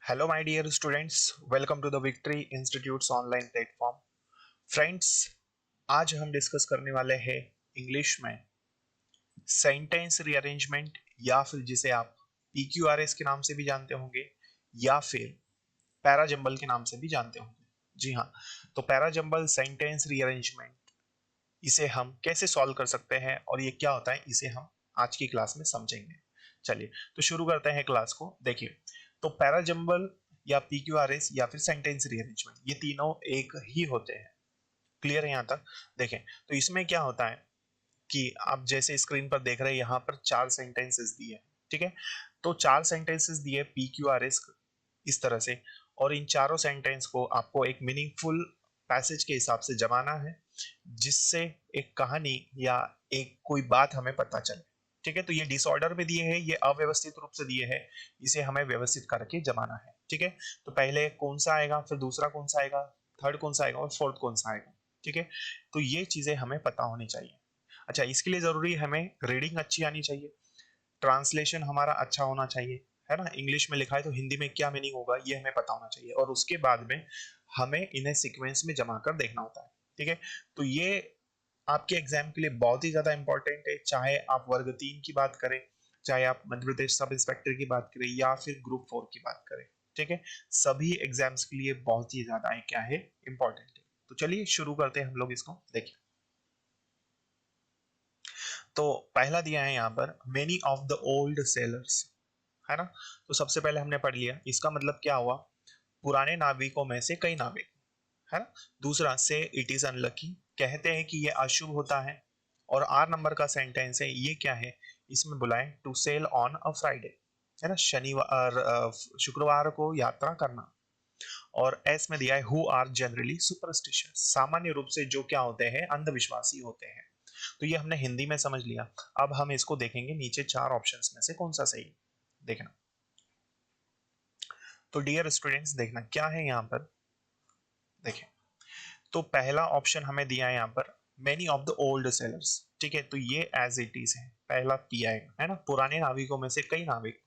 Hello my dear students, welcome to the victory institutes online platform. Friends, आज हम discuss करने वाले हैं इंग्लिश में सेंटेंस रीअरेंजमेंट, या फिर जिसे आप पीक्यूआरएस के नाम से भी जानते होंगे या फिर पैराजंबल के नाम से भी जानते होंगे। जी हाँ, तो पैराजंबल सेंटेंस रीअरेंजमेंट, इसे हम कैसे सॉल्व कर सकते हैं और ये क्या होता है, इसे हम आज की क्लास में समझेंगे। चलिए तो शुरू करते हैं क्लास को। देखिए, तो पैराजंबल या पीक्यूआरएस या फिर सेंटेंस रीअरेंजमेंट, ये तीनों एक ही होते हैं। क्लियर है यहाँ तक? देखें, तो इसमें क्या होता है कि आप जैसे स्क्रीन पर देख रहे हैं, यहाँ पर चार सेंटेंसेस दिए हैं। ठीक है, तो चार सेंटेंसेस दिए पीक्यूआरएस इस तरह से, और इन चारों सेंटेंस को आपको एक मीनिंगफुल पैसेज के हिसाब से जमाना है, जिससे एक कहानी या एक कोई बात हमें पता चले। ठीक है, तो ये डिसऑर्डर में दिए हैं, ये अव्यवस्थित रूप से दिए हैं, इसे हमें व्यवस्थित करके जमाना है। ठीक है, तो पहले कौन सा आएगा, फिर दूसरा कौन सा आएगा, थर्ड कौन सा आएगा और फोर्थ कौन सा आएगा। ठीक है, तो ये चीजें हमें पता होनी चाहिए। अच्छा, इसके लिए जरूरी है हमें रीडिंग अच्छी आनी चाहिए, ट्रांसलेशन हमारा अच्छा होना चाहिए, है ना। इंग्लिश में लिखा है तो हिंदी में क्या मीनिंग होगा ये हमें पता होना चाहिए, और उसके बाद में हमें इन्हें सीक्वेंस में जमा कर देखना होता है। ठीक है, तो ये आपके एग्जाम के लिए बहुत ही ज्यादा इंपॉर्टेंट है, चाहे आप वर्ग 3 की बात करें, चाहे आप मध्य प्रदेश सब इंस्पेक्टर की बात करें या फिर ग्रुप 4 की बात करें। ठीक है, सभी एग्जाम्स के लिए बहुत ही ज्यादा क्या है, इंपॉर्टेंट है। तो चलिए शुरू करते हैं हम लोग इसको। देखिए, तो पहला दिया है यहाँ पर many of the old sellers, है ना। तो सबसे पहले हमने पढ़ लिया, इसका मतलब क्या हुआ, पुराने नाविकों में से कई नाविक, है ना। दूसरा से इट इज अनलकी, कहते हैं कि ये अशुभ होता है। और आर नंबर का सेंटेंस है, ये क्या है, इसमें बुलाएं to sell on a Friday, है ना, शनिवार शुक्रवार को यात्रा करना। और एस में दिया है हु आर जनरली सुपरस्टिशियस, सामान्य रूप से जो क्या होते हैं, अंधविश्वासी होते हैं। तो ये हमने हिंदी में समझ लिया। अब हम इसको देखेंगे नीचे चार ऑप्शंस में से कौन सा सही है। देखना, तो डियर स्टूडेंट्स देखना क्या है यहाँ पर। देखें, तो पहला ऑप्शन हमें दिया है यहाँ पर many of the old sellers. ठीक है, तो ये एज इट इज है, पहला पी आएगा, है ना, पुराने नाविकों में से कई नाविक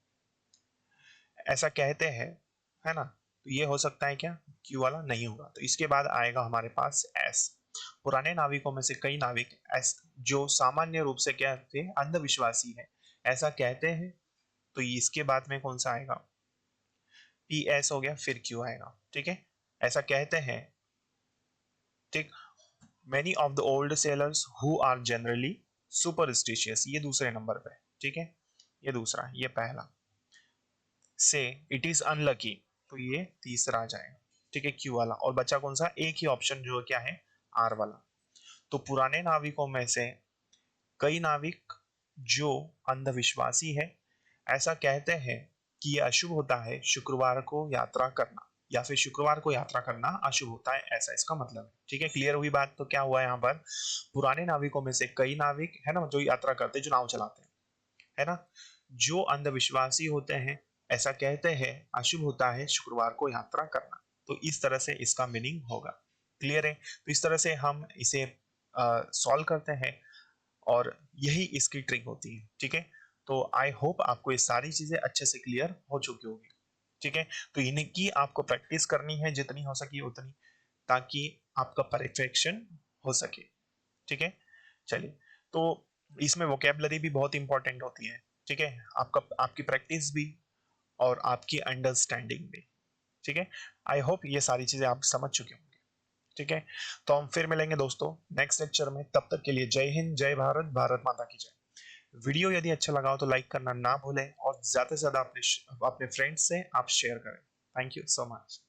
ऐसा कहते हैं, है ना। तो ये हो सकता है क्या, क्यू वाला नहीं होगा, तो इसके बाद आएगा हमारे पास एस, पुराने नाविकों में से कई नाविक एस जो सामान्य रूप से क्या थे, अंधविश्वासी है, ऐसा कहते हैं। तो इसके बाद में कौन सा आएगा, पी एस हो गया, फिर क्यू आएगा। ठीक है, ऐसा कहते हैं। ठीक, many of the old sailors who are generally superstitious, ये दूसरे नंबर पे। ठीक है, ये दूसरा, ये पहला से इट इज अनलकी, तो ये तीसरा आ जाएगा। ठीक है, क्यू वाला, और बचा कौन सा, एक ही ऑप्शन जो क्या है, आर वाला। तो पुराने नाविकों में से कई नाविक जो अंधविश्वासी है, ऐसा कहते हैं कि यह अशुभ होता है शुक्रवार को यात्रा करना, या फिर शुक्रवार को यात्रा करना अशुभ होता है, ऐसा इसका मतलब है। ठीक है, क्लियर हुई बात। तो क्या हुआ यहाँ पर, पुराने नाविकों में से कई नाविक, है ना, जो यात्रा करते हैं, जो नाव चलाते हैं, है ना, जो अंधविश्वासी होते हैं, ऐसा कहते हैं अशुभ होता है शुक्रवार को यात्रा करना। तो इस तरह से इसका मीनिंग होगा। क्लियर है, तो इस तरह से हम इसे सॉल्व करते हैं, और यही इसकी ट्रिक होती है। ठीक है, तो आई होप आपको ये सारी चीजें अच्छे से क्लियर हो चुकी होगी। ठीक है, तो इनकी आपको प्रैक्टिस करनी है जितनी हो सके उतनी, ताकि आपका परफेक्शन हो सके। ठीक है, चलिए, तो इसमें वोकेबलरी भी बहुत इंपॉर्टेंट होती है। ठीक है, आपका आपकी प्रैक्टिस भी और आपकी अंडरस्टैंडिंग भी। ठीक है, आई होप ये सारी चीजें आप समझ चुके होंगे। ठीक है, तो हम फिर मिलेंगे दोस्तों नेक्स्ट लेक्चर में, तब तक के लिए जय हिंद, जय भारत, भारत माता की जय। वीडियो यदि अच्छा लगा हो तो लाइक करना ना भूलें, और ज्यादा से ज्यादा अपने फ्रेंड्स से आप शेयर करें। Thank you so much.